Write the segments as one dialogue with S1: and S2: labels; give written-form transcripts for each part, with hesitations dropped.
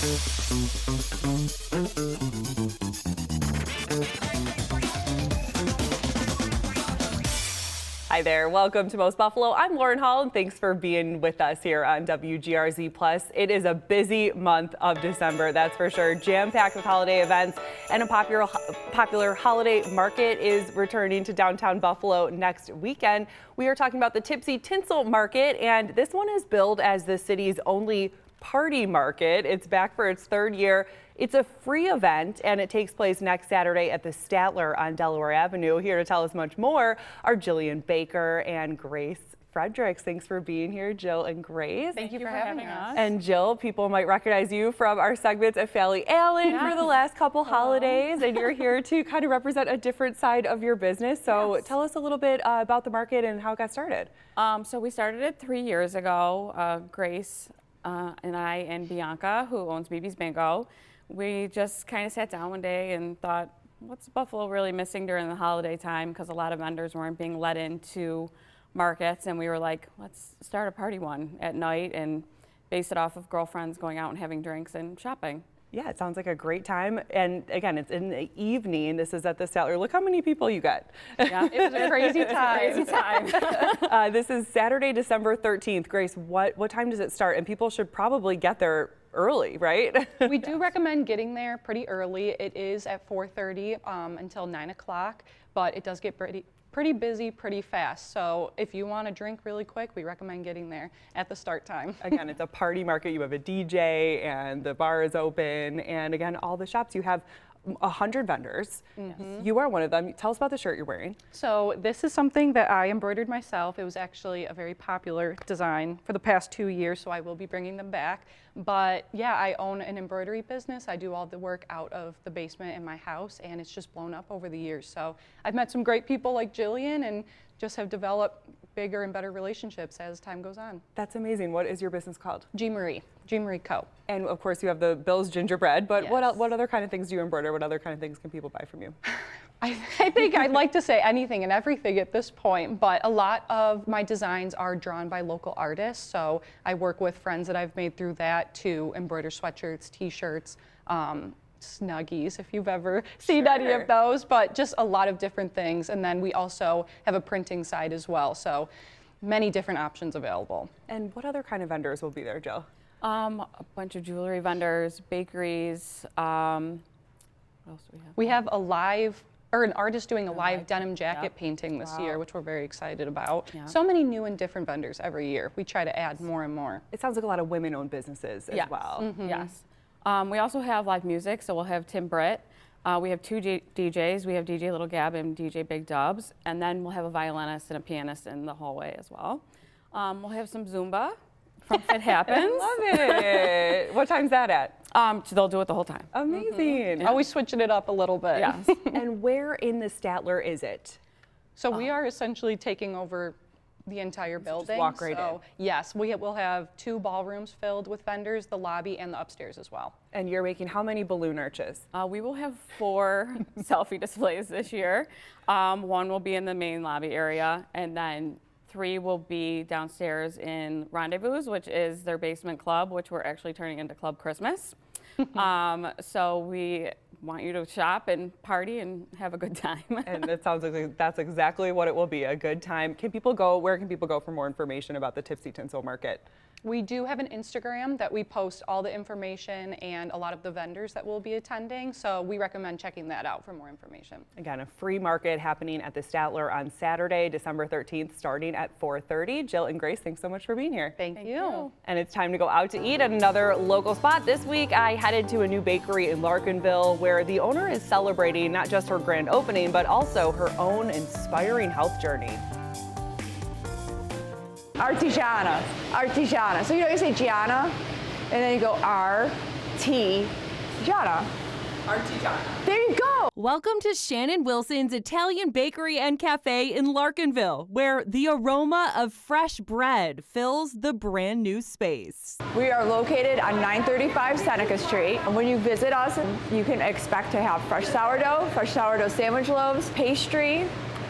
S1: Hi there, welcome to Most Buffalo. I'm Lauren Hall, and thanks for being with us here on WGRZ+. It is a busy month of December, that's for sure. Jam-packed with holiday events, and a popular holiday market is returning to downtown Buffalo next weekend. We are talking about the Tipsy Tinsel Market, and this one is billed as the city's only party market. It's back for its third year. It's a free event, and it takes place next Saturday at the Statler on Delaware Avenue. Here to tell us much more are Jillian Baker and Grace Fredericks. Thanks for being here, Jill and Grace.
S2: Thank you for having us.
S1: And Jill, people might recognize you from our segments at Fally Allen for the last couple holidays, and you're here to kind of represent a different side of your business. So tell us a little bit about the market and how it got started.
S2: So we started it 3 years ago. Grace and I and Bianca, who owns BB's Bingo, we just kind of sat down one day and thought, what's Buffalo really missing during the holiday time? Because a lot of vendors weren't being let into markets, and we were like, let's start a party one at night and base it off of girlfriends going out and having drinks and shopping.
S1: Yeah, it sounds like a great time. And again, it's in the evening. This is at the Statler. Look how many people you got.
S2: Yeah, it was a crazy time.
S1: This is Saturday, December 13th. Grace, what time does it start? And people should probably get there early, right?
S3: We do recommend getting there pretty early. It is at 4:30 until 9 o'clock, but it does get pretty busy pretty fast. So if you want to drink really quick, we recommend getting there at the start time.
S1: Again, it's a party market. You have a DJ and the bar is open. And again, all the shops, you have 100 vendors. You are one of them. Tell us about the shirt you're wearing.
S3: So this is something that I embroidered myself. It was actually a very popular design for the past 2 years, so I will be bringing them back. But yeah, I own an embroidery business. I do all the work out of the basement in my house, and it's just blown up over the years. So I've met some great people like Jillian and just have developed bigger and better relationships as time goes on.
S1: That's amazing. What is your business called?
S3: G. Marie Co.
S1: And of course you have the Bill's gingerbread, but
S3: Yes.
S1: what other kind of things do you embroider? What other kind of things can people buy from you?
S3: I think I'd like to say anything and everything at this point, but a lot of my designs are drawn by local artists. So I work with friends that I've made through that to embroider sweatshirts, t-shirts, Snuggies, if you've ever seen any of those, but just a lot of different things. And then we also have a printing side as well. So many different options available.
S1: And what other kind of vendors will be there, Jill?
S2: A bunch of jewelry vendors, bakeries. What else do we have?
S3: We have an artist doing a live denim jacket painting this year, which we're very excited about.
S2: Yeah.
S3: So many new and different vendors every year. We try to add more and more.
S1: It sounds like a lot of women-owned businesses as well.
S2: Yes. We also have live music, so we'll have Tim Britt. We have two DJs. We have DJ Little Gab and DJ Big Dubs, and then we'll have a violinist and a pianist in the hallway as well. We'll have some Zumba from Fit Happens.
S1: Love it. What time's that at?
S2: They'll do it the whole time.
S1: Amazing.
S3: Always switching it up a little bit.
S2: Yes.
S1: And where in the Statler is it?
S3: So we are essentially taking over the entire building.
S1: walk right in.
S3: Yes, we will have 2 ballrooms filled with vendors, the lobby and the upstairs as well.
S1: And you're making how many balloon arches?
S2: We will have 4 selfie displays this year. 1 will be in the main lobby area, and then 3 will be downstairs in Rendezvous, which is their basement club, which we're actually turning into Club Christmas. So we want you to shop and party and have a good time.
S1: And it sounds like that's exactly what it will be, a good time. Where can people go for more information about the Tipsy Tinsel Market?
S3: We do have an Instagram that we post all the information and a lot of the vendors that will be attending, so we recommend checking that out for more information.
S1: Again, a free market happening at the Statler on Saturday, December 13th, starting at 4:30. Jill and Grace, thanks so much for being here.
S3: Thank you.
S1: And it's time to go out to eat at another local spot. This week, I headed to a new bakery in Larkinville where the owner is celebrating not just her grand opening, but also her own inspiring health journey.
S4: Artigiana. So you say Gianna, and then you go R-T, Gianna. Artigiana. There you go.
S5: Welcome to Shannon Wilson's Italian Bakery and Cafe in Larkinville, where the aroma of fresh bread fills the brand new space.
S4: We are located on 935 Seneca Street. And when you visit us, you can expect to have fresh sourdough sandwich loaves, pastry,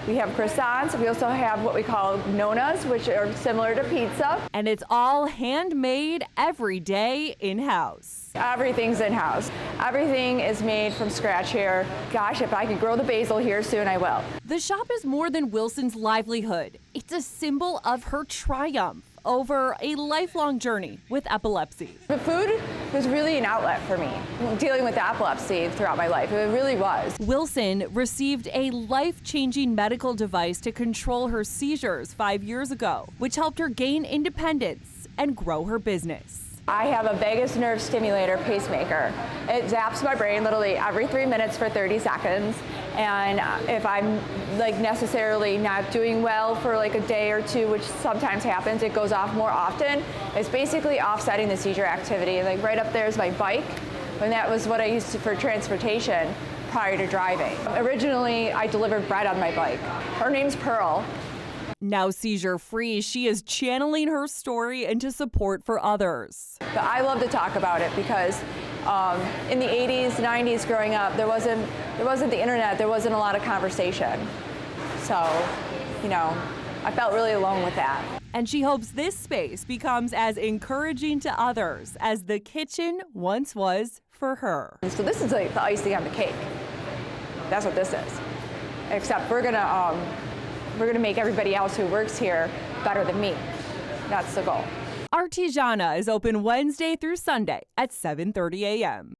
S4: We have croissants. We also have what we call nonas, which are similar to pizza.
S5: And it's all handmade every day in-house.
S4: Everything's in-house. Everything is made from scratch here. Gosh, if I could grow the basil here soon, I will.
S5: The shop is more than Wilson's livelihood. It's a symbol of her triumph over a lifelong journey with epilepsy.
S4: The food was really an outlet for me, dealing with epilepsy throughout my life. It really was.
S5: Wilson received a life-changing medical device to control her seizures 5 years ago, which helped her gain independence and grow her business.
S4: I have a vagus nerve stimulator pacemaker. It zaps my brain literally every 3 minutes for 30 seconds. And if I'm necessarily not doing well for a day or two, which sometimes happens, it goes off more often. It's basically offsetting the seizure activity. Right up there is my bike, and that was what I used for transportation prior to driving. Originally, I delivered bread on my bike. Her name's Pearl.
S5: Now seizure-free, she is channeling her story into support for others.
S4: But I love to talk about it because in the 80s, 90s growing up, there wasn't the internet, there wasn't a lot of conversation. So, I felt really alone with that.
S5: And she hopes this space becomes as encouraging to others as the kitchen once was for her.
S4: So this is the icing on the cake. That's what this is. Except we're gonna make everybody else who works here better than me. That's the goal.
S5: Artigiana is open Wednesday through Sunday at 7:30 a.m.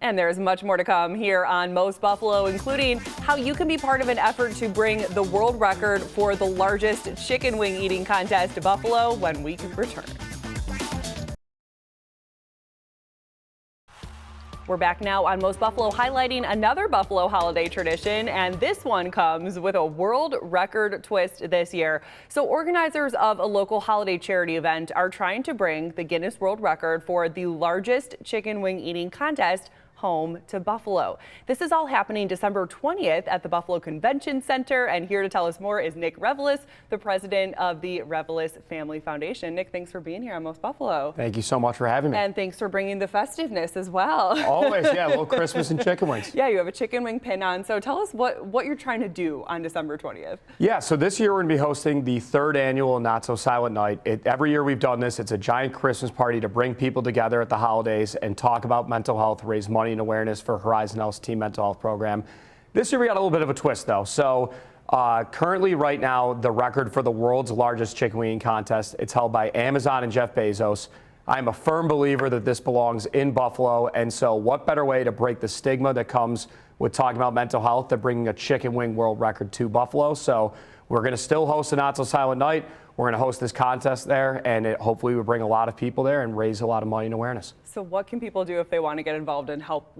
S1: And there's much more to come here on Most Buffalo, including how you can be part of an effort to bring the world record for the largest chicken wing eating contest to Buffalo when we return. We're back now on Most Buffalo, highlighting another Buffalo holiday tradition, and this one comes with a world record twist this year. So organizers of a local holiday charity event are trying to bring the Guinness World Record for the largest chicken wing eating contest home to Buffalo. This is all happening December 20th at the Buffalo Convention Center, and here to tell us more is Nick Revelis, the president of the Revelis Family Foundation. Nick, thanks for being here on Most Buffalo.
S6: Thank you so much for having me.
S1: And thanks for bringing the festiveness as well.
S6: Always, yeah, a little Christmas and chicken wings.
S1: Yeah, you have a chicken wing pin on. So tell us what you're trying to do on December 20th.
S6: Yeah, so this year we're going to be hosting the third annual Not So Silent Night. Every year we've done this. It's a giant Christmas party to bring people together at the holidays and talk about mental health, raise money and awareness for Horizon Health's Team Mental Health Program. This year we got a little bit of a twist though. So currently right now the record for the world's largest chicken wing contest, it's held by Amazon and Jeff Bezos. I'm a firm believer that this belongs in Buffalo, and so what better way to break the stigma that comes with talking about mental health than bringing a chicken wing world record to Buffalo. So we're going to still host a Not So Silent Night. We're going to host this contest there, and hopefully we bring a lot of people there and raise a lot of money and awareness.
S1: So what can people do if they want to get involved and help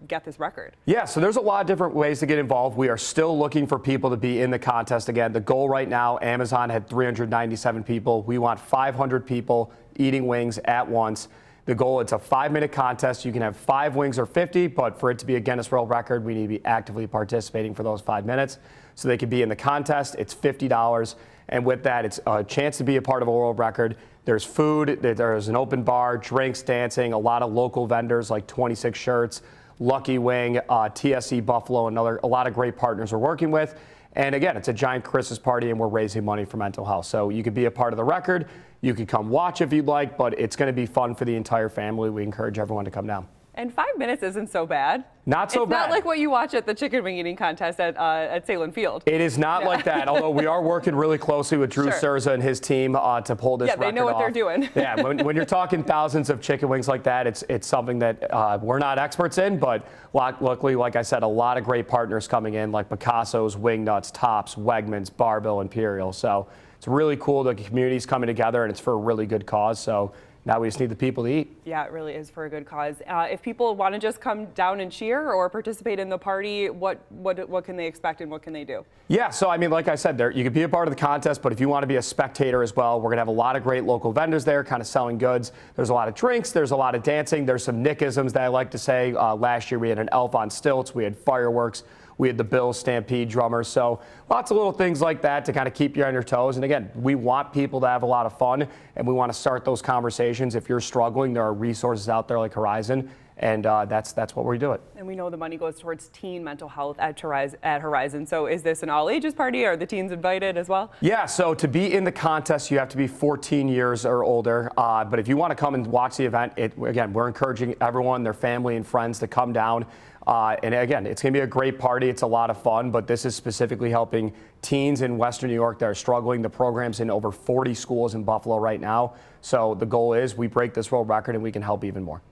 S1: get this record?
S6: Yeah, so there's a lot of different ways to get involved. We are still looking for people to be in the contest. Again, the goal right now, Amazon had 397 people. We want 500 people eating wings at once. The goal, it's a 5-minute contest. You can have 5 wings or 50, but for it to be a Guinness World Record, we need to be actively participating for those 5 minutes. So they can be in the contest. It's $50. And with that, it's a chance to be a part of a world record. There's food, there's an open bar, drinks, dancing, a lot of local vendors like 26 Shirts, Lucky Wing, TSC Buffalo, and a lot of great partners we're working with. And again, it's a giant Christmas party and we're raising money for mental health. So you could be a part of the record. You could come watch if you'd like, but it's going to be fun for the entire family. We encourage everyone to come down.
S1: And 5 minutes isn't so bad.
S6: Not so bad.
S1: It's not like what you watch at the chicken wing eating contest at Salem Field.
S6: It is not like that, although we are working really closely with Drew Cerza and his team to pull this record off.
S1: Yeah, they know what they're doing.
S6: Yeah, when you're talking thousands of chicken wings like that, it's something that we're not experts in, but luckily, like I said, a lot of great partners coming in, like Picasso's, Wingnuts, Tops, Wegmans, Barbell, Imperial. So it's really cool. The community's coming together, and it's for a really good cause. So now we just need the people to eat.
S1: Yeah, it really is for a good cause. If people want to just come down and cheer or participate in the party, what can they expect and what can they do? Yeah,
S6: so I mean, like I said, you can be a part of the contest, but if you want to be a spectator as well, we're going to have a lot of great local vendors there kind of selling goods. There's a lot of drinks, there's a lot of dancing, there's some Nickisms that I like to say. Last year we had an elf on stilts, we had fireworks. We had the Bills Stampede drummers, so lots of little things like that to kind of keep you on your toes. And again, we want people to have a lot of fun, and we want to start those conversations. If you're struggling, there are resources out there like Horizon, and that's what we do it.
S1: And we know the money goes towards teen mental health at Horizon. So is this an all ages party? Are the teens invited as well?
S6: Yeah, so to be in the contest, you have to be 14 years or older. But if you want to come and watch the event, again, we're encouraging everyone, their family and friends to come down. And again, it's going to be a great party. It's a lot of fun, but this is specifically helping teens in Western New York that are struggling. The program's in over 40 schools in Buffalo right now. So the goal is we break this world record and we can help even more.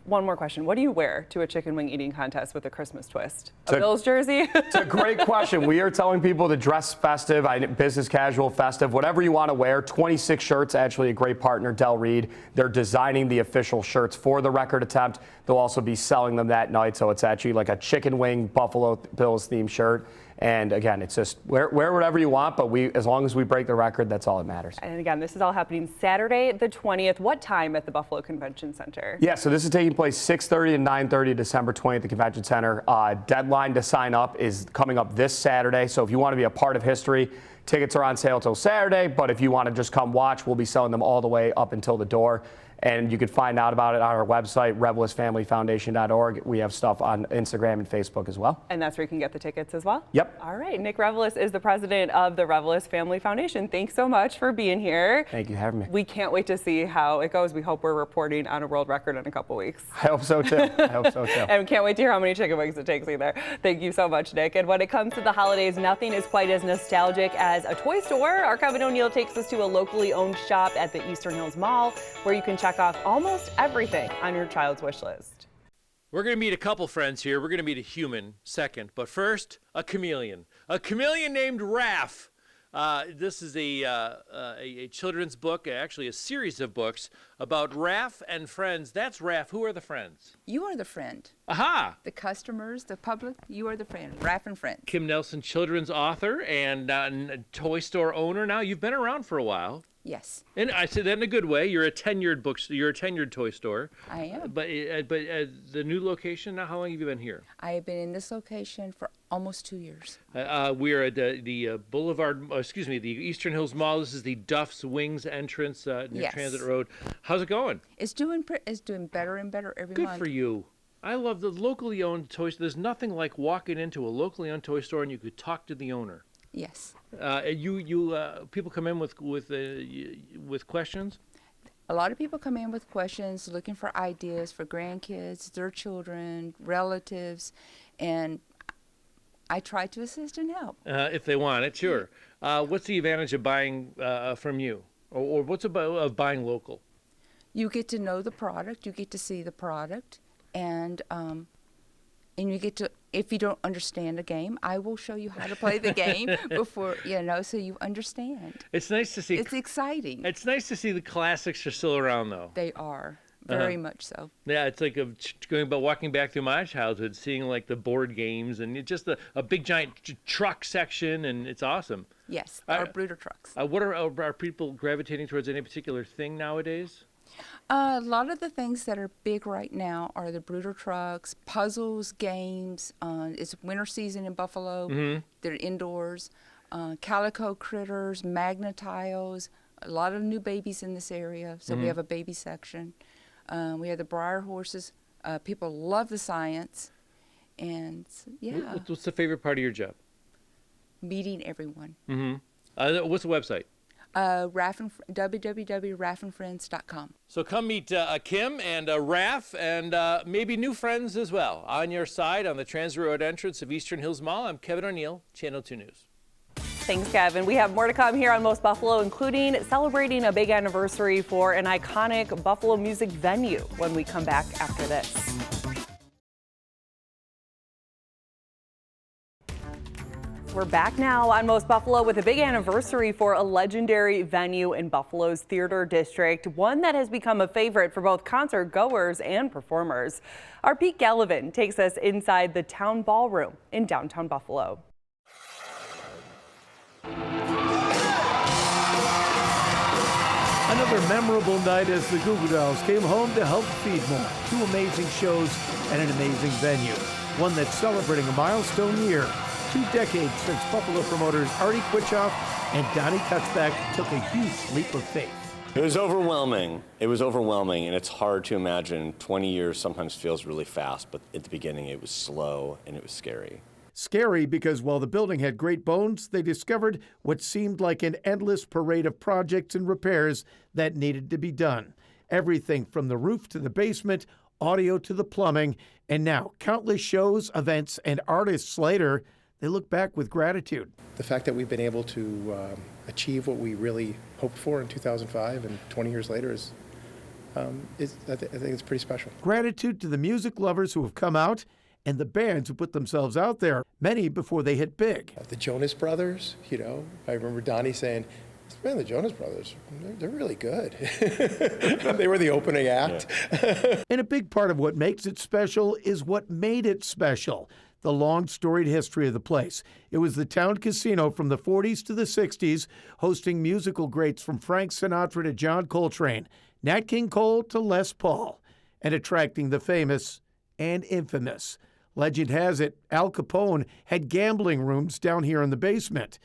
S1: One more question. What do you wear to a chicken wing eating contest with a Christmas twist? A Bills jersey?
S6: It's a great question. We are telling people to dress festive, business casual, festive, whatever you want to wear. 26 shirts, actually a great partner, Del Reed. They're designing the official shirts for the record attempt. They'll also be selling them that night. So it's actually like a chicken wing Buffalo Bills themed shirt. And again, it's just wear whatever you want, but as long as we break the record, that's all that matters.
S1: And again, this is all happening Saturday the 20th. What time at the Buffalo Convention Center?
S6: Yeah, so this is taking place 6:30 and 9:30, December 20th at the Convention Center. Deadline to sign up is coming up this Saturday. So if you want to be a part of history, tickets are on sale till Saturday. But if you want to just come watch, we'll be selling them all the way up until the door. And you can find out about it on our website, revelisfamilyfoundation.org. We have stuff on Instagram and Facebook as well.
S1: And that's where you can get the tickets as well?
S6: Yep.
S1: All right. Nick Revelis is the president of the Revelis Family Foundation. Thanks so much for being here.
S6: Thank you for having me.
S1: We can't wait to see how it goes. We hope we're reporting on a world record in a couple weeks.
S6: I hope so too. I hope so too.
S1: And we can't wait to hear how many chicken wings it takes either. Thank you so much, Nick. And when it comes to the holidays, nothing is quite as nostalgic as a toy store. Our Kevin O'Neill takes us to a locally owned shop at the Eastern Hills Mall where you can check off almost everything on your child's wish list.
S7: We're going to meet a couple friends here. We're going to meet a human second, but first, a chameleon named Raph. This is a children's book, actually a series of books about Raph and friends. That's Raph. Who are the friends?
S8: You are the friend.
S7: Aha!
S8: The customers, the public, you are the friend. Raph and friends.
S7: Kim Nelson, children's author and toy store owner. Now, you've been around for a while.
S8: Yes.
S7: And I say that in a good way. You're a tenured you're a tenured toy store.
S8: I am.
S7: But the new location now, how long have you been here?
S8: I have been in this location for almost 2 years.
S7: We're at the the Eastern Hills Mall. This is the Duff's Wings entrance near
S8: Yes.
S7: Transit Road. How's it going?
S8: It's doing better and better every
S7: Good
S8: month.
S7: for you. I love the locally owned toy store. There's nothing like walking into a locally owned toy store and you could talk to the owner.
S8: Yes.
S7: People come in with questions.
S8: A lot of people come in with questions, looking for ideas for grandkids, their children, relatives, and I try to assist and help.
S7: If they want it, sure. What's the advantage of buying from you, or what's of buying local?
S8: You get to know the product, you get to see the product, and you get to, if you don't understand a game, I will show you how to play the game before, so you understand.
S7: It's nice to see.
S8: It's exciting.
S7: It's nice to see the classics are still around, though.
S8: They are, very much so.
S7: Yeah, it's like walking back through my childhood, seeing like the board games and just a big giant truck section, and it's awesome.
S8: Yes, our brooder trucks.
S7: What are people gravitating towards any particular thing nowadays?
S8: A lot of the things that are big right now are the brooder trucks, puzzles, games. It's winter season in Buffalo.
S7: Mm-hmm.
S8: They're indoors. Calico critters, magnetiles. A lot of new babies in this area, so we have a baby section. We have the Briar horses. People love the science, and yeah.
S7: What's the favorite part of your job?
S8: Meeting everyone.
S7: Mm-hmm. What's the website?
S8: www.raffandfriends.com.
S7: So come meet Kim and Raph and maybe new friends as well. On your side, on the Transit Road entrance of Eastern Hills Mall, I'm Kevin O'Neill, Channel 2 News.
S1: Thanks, Kevin. We have more to come here on Most Buffalo, including celebrating a big anniversary for an iconic Buffalo music venue when we come back after this. We're back now on Most Buffalo with a big anniversary for a legendary venue in Buffalo's theater district, one that has become a favorite for both concert goers and performers. Our Pete Gallivan takes us inside the town ballroom in downtown Buffalo.
S9: Another memorable night as the Goo Goo Dolls came home to help feed more. 2 amazing shows and an amazing venue. One that's celebrating a milestone year. 2 decades since Buffalo promoters Artie Quitchoff and Donnie Kutzbach took a huge leap of faith.
S10: It was overwhelming. It was overwhelming, and it's hard to imagine. 20 years sometimes feels really fast, but at the beginning it was slow and it was scary.
S9: Scary because while the building had great bones, they discovered what seemed like an endless parade of projects and repairs that needed to be done. Everything from the roof to the basement, audio to the plumbing, and now countless shows, events, and artists later, they look back with gratitude.
S11: The fact that we've been able to achieve what we really hoped for in 2005 and 20 years later I think it's pretty special.
S9: Gratitude to the music lovers who have come out and the bands who put themselves out there, many before they hit big.
S11: The Jonas Brothers, you know, I remember Donnie saying, man, the Jonas Brothers, they're really good. They were the opening act.
S9: Yeah. And a big part of what makes it special is what made it special. The long storied history of the place. It was the town casino from the 40s to the 60s, hosting musical greats from Frank Sinatra to John Coltrane, Nat King Cole to Les Paul, and attracting the famous and infamous. Legend has it, Al Capone had gambling rooms down here in the basement.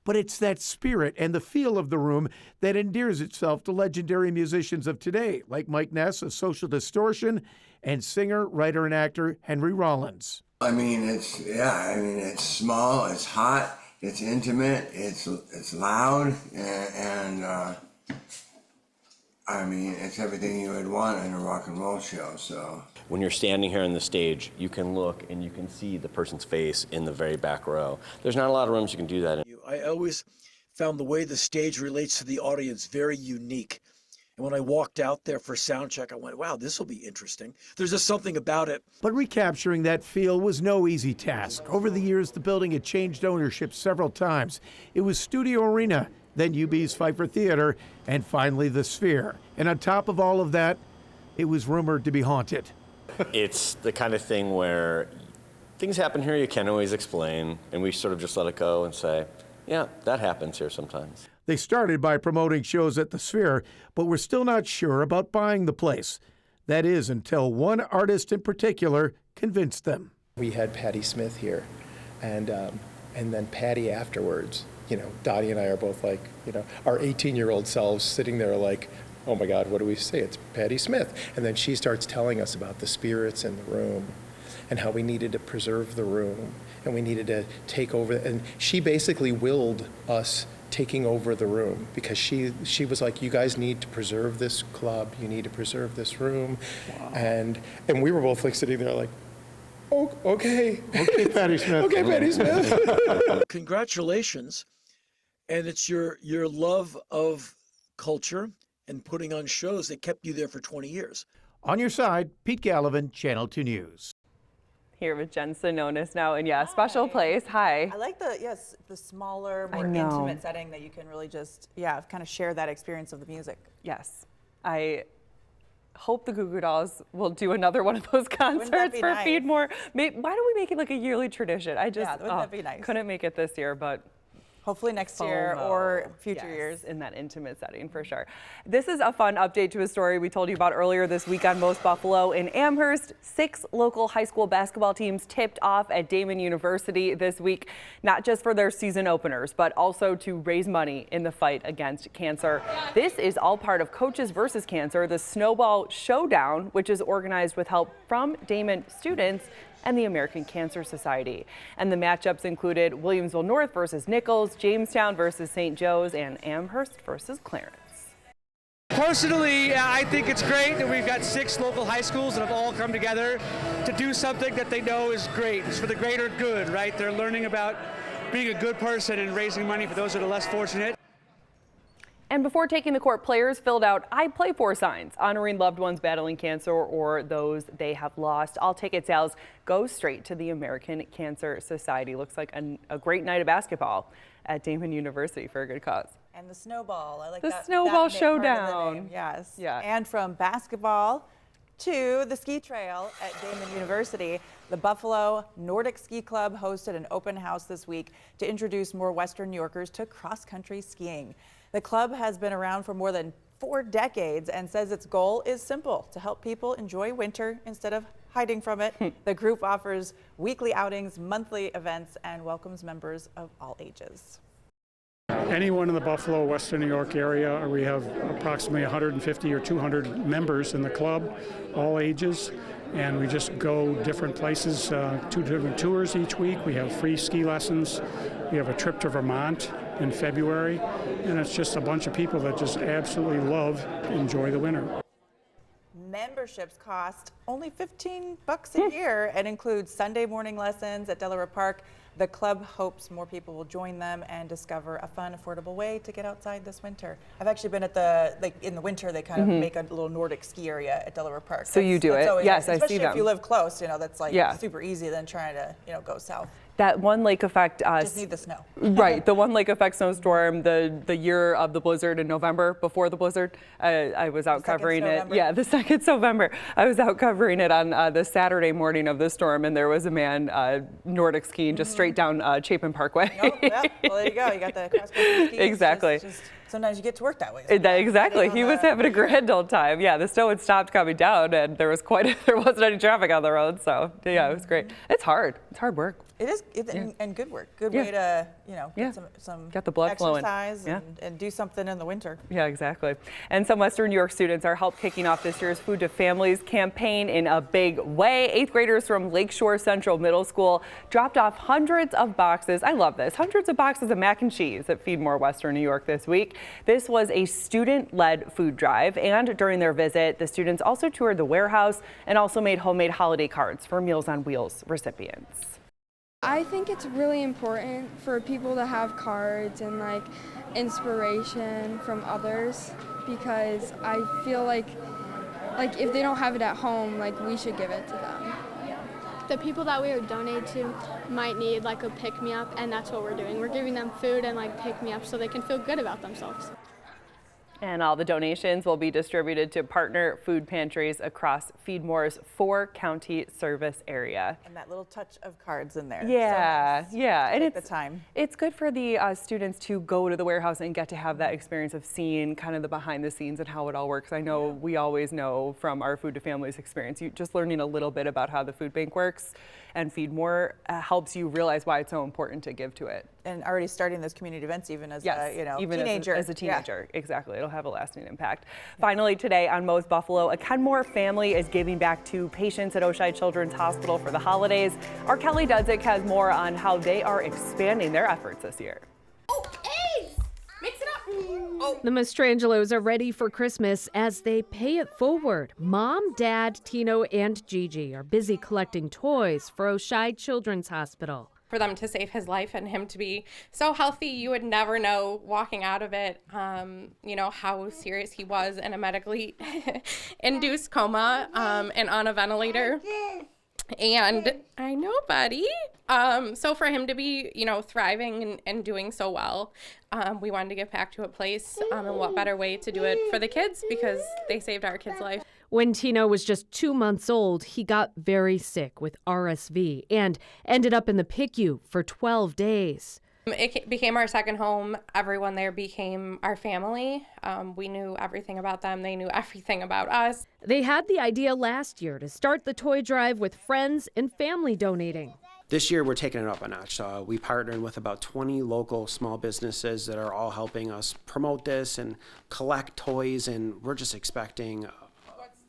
S9: But it's that spirit and the feel of the room that endears itself to legendary musicians of today, like Mike Ness of Social Distortion, and singer, writer, and actor Henry Rollins.
S12: I mean, it's small, it's hot, it's intimate, it's loud, and I mean, it's everything you would want in a rock and roll show, so.
S10: When you're standing here on the stage, you can look and you can see the person's face in the very back row. There's not a lot of rooms you can do that in.
S13: I always found the way the stage relates to the audience very unique. And when I walked out there for sound check, I went, wow, this will be interesting. There's just something about it.
S9: But recapturing that feel was no easy task. Over the years, the building had changed ownership several times. It was Studio Arena, then UB's Pfeiffer Theater, and finally the Sphere. And on top of all of that, it was rumored to be haunted.
S10: It's the kind of thing where things happen here you can't always explain, and we sort of just let it go and say, yeah, that happens here sometimes.
S9: They started by promoting shows at the Sphere, but were still not sure about buying the place. That is, until one artist in particular convinced them.
S11: We had Patti Smith here, and then Patti afterwards. You know, Dottie and I are both like, you know, our 18-year-old selves sitting there like, oh my God, what do we say? It's Patti Smith. And then she starts telling us about the spirits in the room and how we needed to preserve the room and we needed to take over. And she basically willed us taking over the room because she was like, you guys need to preserve this club. You need to preserve this room. Wow. And we were both like sitting there like, oh, okay.
S9: Okay, Patti Smith.
S11: Okay, Patti Smith.
S13: Congratulations. And it's your love of culture and putting on shows that kept you there for 20 years.
S9: On your side, Pete Gallivan, Channel 2 News.
S1: Here with Jen Sinonis now, and yeah, special place. Hi.
S14: I like the smaller, more intimate setting that you can really just, kind of share that experience of the music.
S1: Yes. I hope the Goo Goo Dolls will do another one of those concerts for
S14: nice?
S1: Feed More. Why don't we make it like a yearly tradition? I just
S14: wouldn't that be nice?
S1: Couldn't make it this year, but
S14: hopefully next year or future years.
S1: In that intimate setting for sure. This is a fun update to a story we told you about earlier this week on Most Buffalo. In Amherst, 6 local high school basketball teams tipped off at Damon University this week, not just for their season openers, but also to raise money in the fight against cancer. This is all part of Coaches versus Cancer, the Snowball Showdown, which is organized with help from Damon students and the American Cancer Society. And the matchups included Williamsville North versus Nichols, Jamestown versus St. Joe's, and Amherst versus Clarence.
S15: Personally, I think it's great that we've got 6 local high schools that have all come together to do something that they know is great. It's for the greater good, right? They're learning about being a good person and raising money for those that are less fortunate.
S1: And before taking the court, players filled out I Play For signs, honoring loved ones battling cancer or those they have lost. All ticket sales go straight to the American Cancer Society. Looks like a great night of basketball at Damon University for a good cause.
S14: And the snowball, I like
S1: the
S14: that.
S1: Snowball
S14: that
S1: Showdown.
S14: Yes.
S1: Yeah.
S14: And from basketball to the ski trail at Damon University, the Buffalo Nordic Ski Club hosted an open house this week to introduce more Western New Yorkers to cross-country skiing. The club has been around for more than 4 decades and says its goal is simple: to help people enjoy winter instead of hiding from it. The group offers weekly outings, monthly events, and welcomes members of all ages.
S16: anyone in the Buffalo, Western New York area. We have approximately 150 or 200 members in the club, all ages. And we just go different places, 2 different tours each week. We have free ski lessons. We have a trip to Vermont in February. And it's just a bunch of people that just absolutely love, enjoy the winter.
S14: Memberships cost only $15 a year and include Sunday morning lessons at Delaware Park. The club hopes more people will join them and discover a fun, affordable way to get outside this winter. I've actually been at in the winter, they kind of make a little Nordic ski area at Delaware Park.
S1: So you do it? Yes, I see them.
S14: Especially if you live close, that's like super easy than trying to, go south.
S1: That one lake effect.
S14: Just need the snow.
S1: Right, the one lake effect snowstorm, the year of the blizzard in November, before the blizzard, I was out covering it. Yeah, the 2nd November. I was out covering it on the Saturday morning of the storm, and there was a man Nordic skiing just straight down Chapin Parkway.
S14: Oh, yeah. Well, there you go. You got the cross-country ski.
S1: Exactly.
S14: Sometimes you get to work that way.
S1: Exactly. He was having a grand old time. Yeah, the snow had stopped coming down, and there wasn't any traffic on the road. So yeah, it was great. It's hard. It's hard work.
S14: It is, and good work. Good way to, get some
S1: get the blood
S14: exercise
S1: flowing.
S14: And do something in the winter.
S1: Yeah, exactly. And some Western New York students are helped kicking off this year's Food to Families campaign in a big way. 8th graders from Lakeshore Central Middle School dropped off hundreds of boxes. I love this. Hundreds of boxes of mac and cheese at Feed More Western New York this week. This was a student-led food drive, and during their visit, the students also toured the warehouse and also made homemade holiday cards for Meals on Wheels recipients.
S17: I think it's really important for people to have cards and inspiration from others, because I feel like if they don't have it at home, we should give it to them.
S18: The people that we would donate to might need a pick-me-up, and that's what we're doing. We're giving them food and pick-me-up so they can feel good about themselves.
S1: And all the donations will be distributed to partner food pantries across Feed More's 4-county service area.
S14: And that little touch of cards in there.
S1: Yeah,
S14: so
S1: yeah. And
S14: it's the time.
S1: It's good for the students to go to the warehouse and get to have that experience of seeing kind of the behind the scenes and how it all works. I know we always know from our Food to Families experience, just learning a little bit about how the food bank works and Feed More helps you realize why it's so important to give to it.
S14: And already starting those community events even as
S1: even
S14: teenager.
S1: As a teenager, exactly. It'll have a lasting impact. Finally today on Mo's Buffalo, a Kenmore family is giving back to patients at Oshai Children's Hospital for the holidays. Our Kelly Dudzik has more on how they are expanding their efforts this year.
S19: The Mastrangelos are ready for Christmas as they pay it forward. Mom, Dad, Tino, and Gigi are busy collecting toys for Oshai Children's Hospital.
S20: For them to save his life and him to be so healthy, you would never know walking out of it, how serious he was in a medically induced coma and on a ventilator. And I know, buddy. So for him to be, thriving and doing so well, we wanted to give back to a place, and what better way to do it for the kids, because they saved our kid's life.
S19: When Tino was just 2 months old, he got very sick with RSV and ended up in the PICU for 12 days.
S20: It became our second home. Everyone there became our family. We knew everything about them. They knew everything about us.
S19: They had the idea last year to start the toy drive with friends and family donating.
S21: This year, we're taking it up a notch. We partnered with about 20 local small businesses that are all helping us promote this and collect toys, and we're just expecting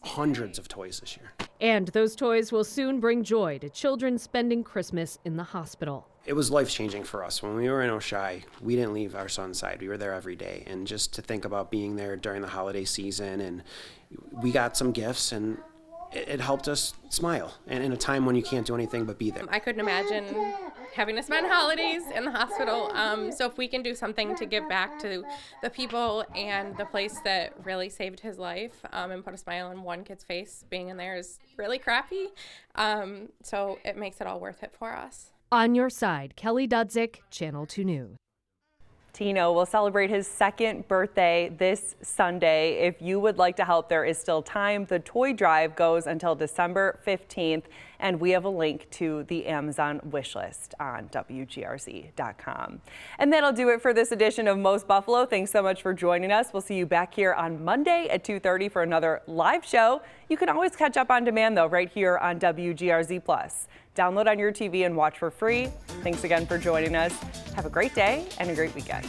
S21: hundreds of toys this year.
S19: And those toys will soon bring joy to children spending Christmas in the hospital.
S21: It was life-changing for us. When we were in Oshai, we didn't leave our son's side. We were there every day. And just to think about being there during the holiday season, and we got some gifts, and it helped us smile. And in a time when you can't do anything but be there.
S20: I couldn't imagine having to spend holidays in the hospital. So if we can do something to give back to the people and the place that really saved his life, and put a smile on one kid's face, being in there is really crappy. So it makes it all worth it for us.
S19: On your side, Kelly Dudzik, Channel 2 News.
S1: Tino will celebrate his 2nd birthday this Sunday. If you would like to help, there is still time. The toy drive goes until December 15th, and we have a link to the Amazon wish list on WGRZ.com. And that'll do it for this edition of Most Buffalo. Thanks so much for joining us. We'll see you back here on Monday at 2:30 for another live show. You can always catch up on demand, though, right here on WGRZ+. Download on your TV and watch for free. Thanks again for joining us. Have a great day and a great weekend.